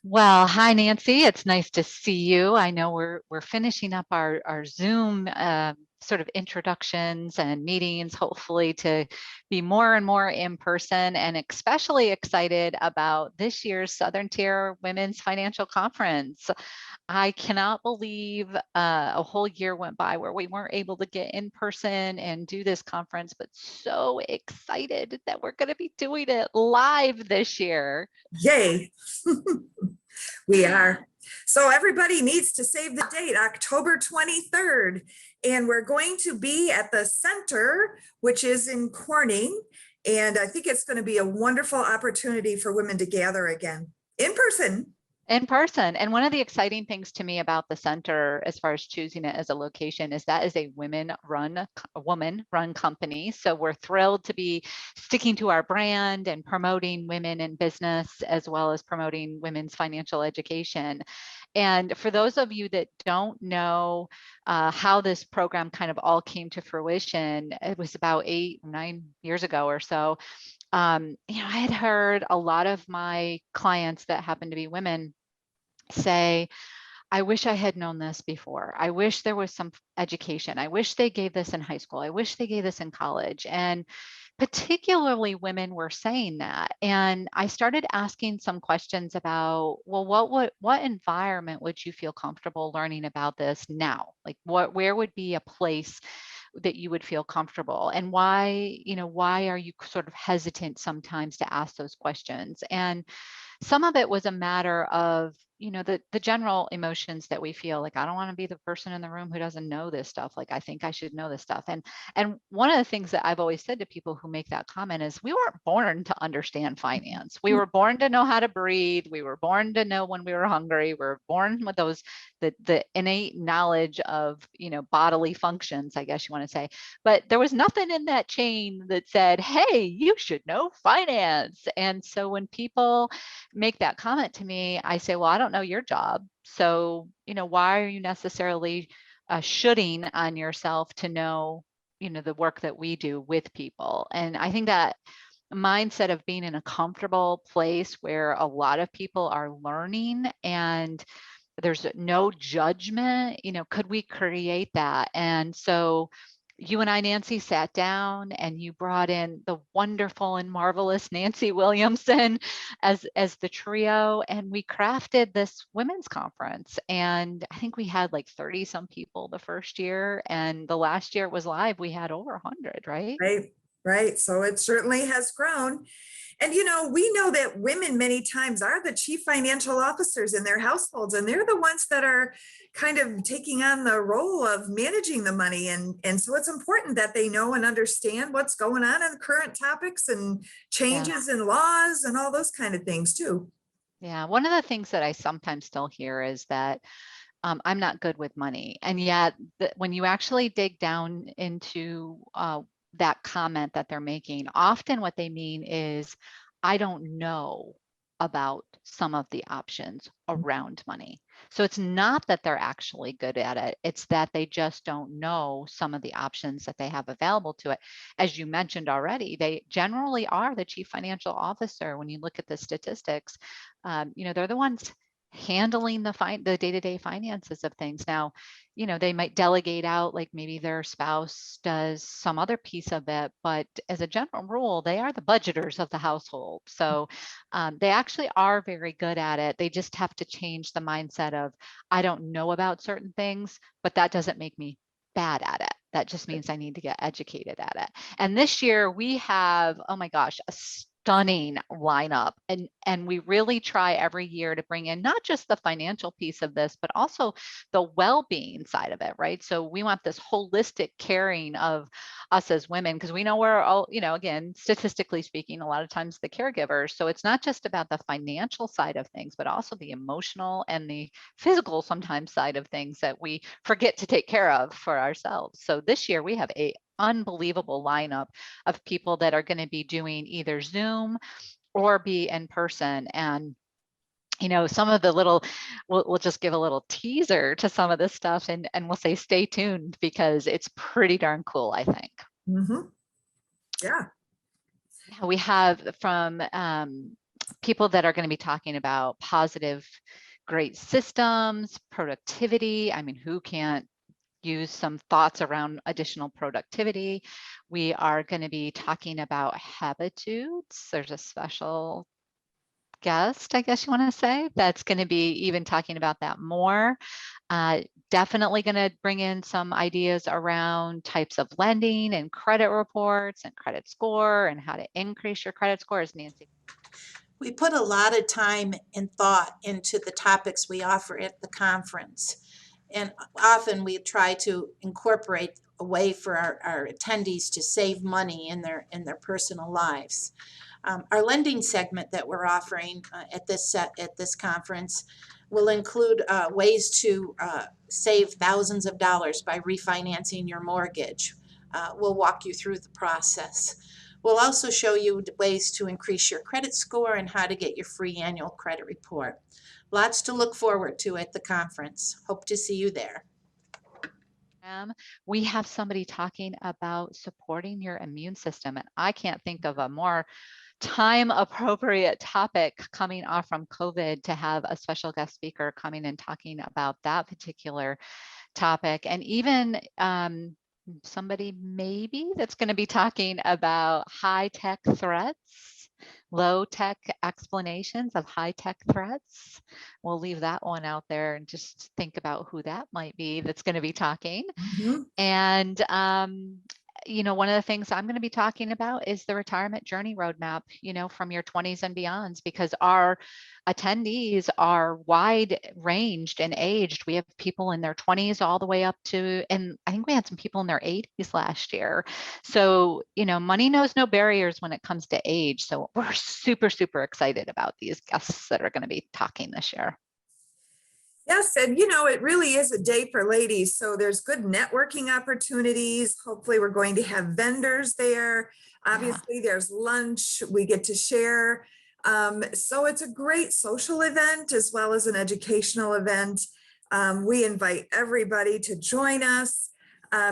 Well, hi Nancy. It's nice to see you. I know we're finishing up our Zoom sort of introductions and meetings, hopefully to be more and more in person, and especially excited about this year's Southern Tier Women's Financial Conference. I cannot believe a whole year went by where we weren't able to get in person and do this conference, but so excited that we're going to be doing it live this year. Yay. We are. So everybody needs to save the date, October 23rd. And we're going to be at the center, which is in Corning. And I think it's going to be a wonderful opportunity for women to gather again in person. In person. And one of the exciting things to me about the center, as far as choosing it as a location, is that is a woman-run company. So we're thrilled to be sticking to our brand and promoting women in business, as well as promoting women's financial education. And for those of you that don't know how this program kind of all came to fruition, it was about 8 or 9 years ago or so. I had heard a lot of my clients that happen to be women say, I wish I had known this before. I wish there was some education. I wish they gave this in high school. I wish they gave this in college. And particularly women were saying that. And I started asking some questions about, well, what environment would you feel comfortable learning about this now? Like where would be a place that you would feel comfortable, and why are you sort of hesitant sometimes to ask those questions? And some of it was a matter of, the general emotions that we feel like, I don't want to be the person in the room who doesn't know this stuff. Like, I think I should know this stuff. And one of the things that I've always said to people who make that comment is, we weren't born to understand finance. We were born to know how to breathe. We were born to know when we were hungry. We were born with the innate knowledge of, bodily functions, I guess you want to say. But there was nothing in that chain that said, hey, you should know finance. And so when people make that comment to me, I say, well, I don't know your job. So, why are you necessarily shoulding on yourself to know, the work that we do with people? And I think that mindset of being in a comfortable place where a lot of people are learning and there's no judgment, could we create that? And so you and I, Nancy, sat down and you brought in the wonderful and marvelous Nancy Williamson as the trio, and we crafted this women's conference. And I think we had like 30 some people the first year, and the last year it was live, we had over 100, right? Right. So it certainly has grown. And, we know that women many times are the chief financial officers in their households, and they're the ones that are kind of taking on the role of managing the money. And so it's important that they know and understand what's going on in the current topics and changes in laws and all those kind of things too. Yeah. One of the things that I sometimes still hear is that I'm not good with money. And yet when you actually dig down into that comment that they're making, often what they mean is, I don't know about some of the options around money. So it's not that they're actually good at it. It's that they just don't know some of the options that they have available to it. As you mentioned already, they generally are the chief financial officer. When you look at the statistics, they're the ones handling the day-to-day finances of things. Now, they might delegate out, like maybe their spouse does some other piece of it, but as a general rule, they are the budgeters of the household. So they actually are very good at it. They just have to change the mindset of, I don't know about certain things, but that doesn't make me bad at it. That just means I need to get educated at it. And this year we have, oh my gosh, a stunning lineup, and we really try every year to bring in not just the financial piece of this, but also the well-being side of it, right? So we want this holistic caring of us as women, because we know we're all, again, statistically speaking, a lot of times the caregivers. So it's not just about the financial side of things, but also the emotional and the physical sometimes side of things that we forget to take care of for ourselves. So this year we have a unbelievable lineup of people that are going to be doing either Zoom or be in person. And some of the we'll just give a little teaser to some of this stuff, and we'll say stay tuned, because it's pretty darn cool, I think. Mm-hmm. Yeah. We have from people that are going to be talking about positive, great systems, productivity. I mean, who can't use some thoughts around additional productivity? We are going to be talking about habitudes. There's a special guest, I guess you want to say, that's going to be even talking about that more. Definitely going to bring in some ideas around types of lending and credit reports and credit score and how to increase your credit scores, Nancy. We put a lot of time and thought into the topics we offer at the conference. And often we try to incorporate a way for our attendees to save money in their personal lives. Our lending segment that we're offering at this conference will include ways to save thousands of dollars by refinancing your mortgage. We'll walk you through the process. We'll also show you ways to increase your credit score and how to get your free annual credit report. Lots to look forward to at the conference. Hope to see you there. We have somebody talking about supporting your immune system, and I can't think of a more time appropriate topic coming off from COVID to have a special guest speaker coming and talking about that particular topic. And even somebody maybe that's going to be talking about high-tech threats, low-tech explanations of high-tech threats. We'll leave that one out there and just think about who that might be that's going to be talking. Mhm. And you know, one of the things I'm going to be talking about is the retirement journey roadmap, you know, from your 20s and beyonds, because our attendees are wide ranged and aged. We have people in their 20s all the way up to, and I think we had some people in their 80s last year. So, you know, money knows no barriers when it comes to age. So we're super, super excited about these guests that are going to be talking this year. Yes, and you know, it really is a day for ladies. So there's good networking opportunities. Hopefully we're going to have vendors there. Obviously there's lunch, we get to share. So it's a great social event as well as an educational event. We invite everybody to join us.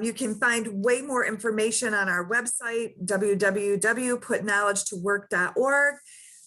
You can find way more information on our website, www.putknowledgetowork.org.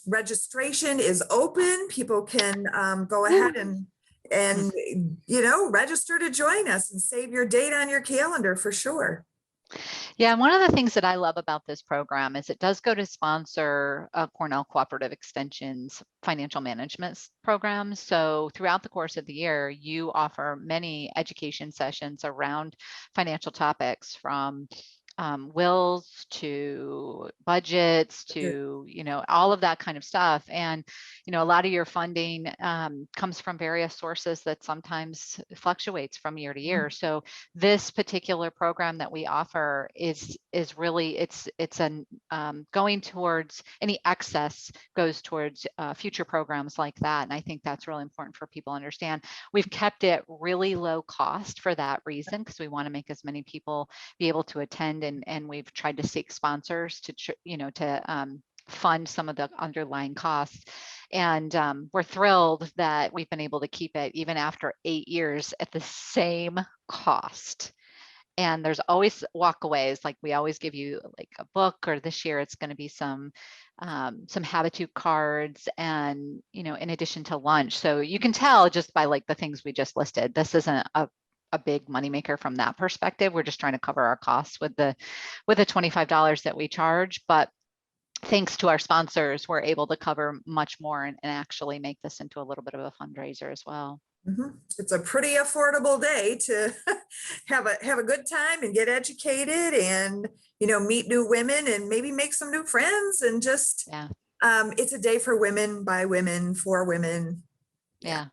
Registration is open. People can go ahead and you know, register to join us and save your date on your calendar for sure. Yeah, and one of the things that I love about this program is it does go to sponsor Cornell Cooperative Extension's financial management programs. So throughout the course of the year, you offer many education sessions around financial topics, from wills to budgets to, you know, all of that kind of stuff. And, you know, a lot of your funding comes from various sources that sometimes fluctuates from year to year. So this particular program that we offer is really, it's going towards, any excess goes towards future programs like that. And I think that's really important for people to understand. We've kept it really low cost for that reason, because we want to make as many people be able to attend, and we've tried to seek sponsors to, you know, to fund some of the underlying costs. And we're thrilled that we've been able to keep it even after 8 years at the same cost. And there's always walkaways. Like, we always give you like a book, or this year it's going to be some habitude cards, and, you know, in addition to lunch. So you can tell just by like the things we just listed, this isn't a big moneymaker from that perspective. We're just trying to cover our costs with the $25 that we charge. But thanks to our sponsors, we're able to cover much more and actually make this into a little bit of a fundraiser as well. It's a pretty affordable day to have a good time and get educated and, you know, meet new women and maybe make some new friends, and just, it's a day for women, by women, for women. Yeah.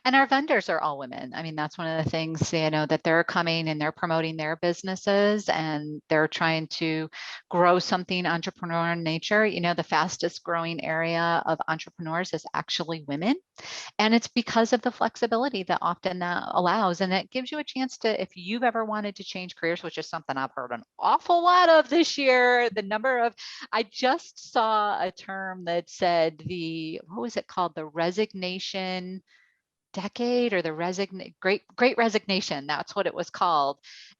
And our vendors are all women. I mean, that's one of the things, you know, that they're coming and they're promoting their businesses, and they're trying to grow something entrepreneur in nature. You know, the fastest growing area of entrepreneurs is actually women. And it's because of the flexibility that often that allows. And it gives you a chance to, if you've ever wanted to change careers, which is something I've heard an awful lot of this year, I just saw a term that said what was it called? The resignation decade, or the great resignation. That's what it was called.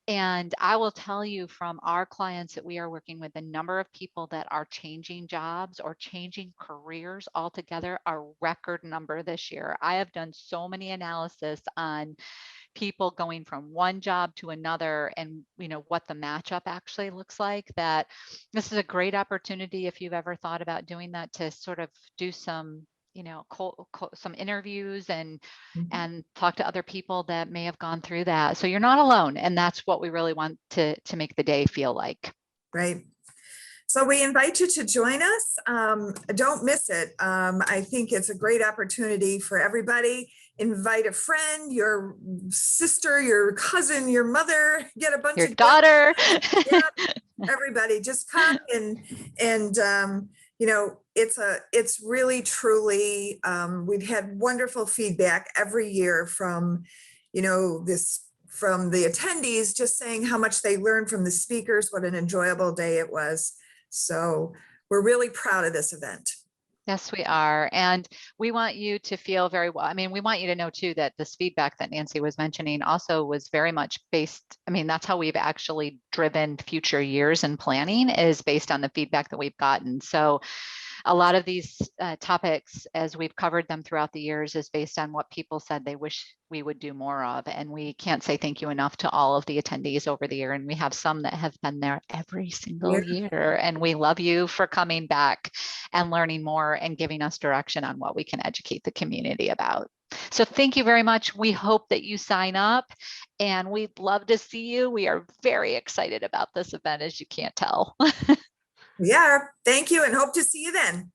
And I will tell you from our clients that we are working with, the number of people that are changing jobs or changing careers altogether, a record number this year. I have done so many analysis on people going from one job to another and what the matchup actually looks like, that this is a great opportunity if you've ever thought about doing that, to sort of do some some interviews and talk to other people that may have gone through that. So you're not alone, and that's what we really want to make the day feel like. Right. So we invite you to join us. Don't miss it. I think it's a great opportunity for everybody. Invite a friend, your sister, your cousin, your mother, get a bunch Your of daughter. yeah, everybody just come and it's really truly we've had wonderful feedback every year from from the attendees, just saying how much they learned from the speakers, what an enjoyable day it was. So we're really proud of this event. Yes, we are. And we want you to feel very well. I mean, we want you to know too that this feedback that Nancy was mentioning also was very much based, I mean, that's how we've actually driven future years and planning, is based on the feedback that we've gotten. So a lot of these topics, as we've covered them throughout the years, is based on what people said they wish we would do more of. And we can't say thank you enough to all of the attendees over the year. And we have some that have been there every single year. And we love you for coming back and learning more and giving us direction on what we can educate the community about. So thank you very much. We hope that you sign up, and we'd love to see you. We are very excited about this event, as you can't tell. We are. Thank you, and hope to see you then.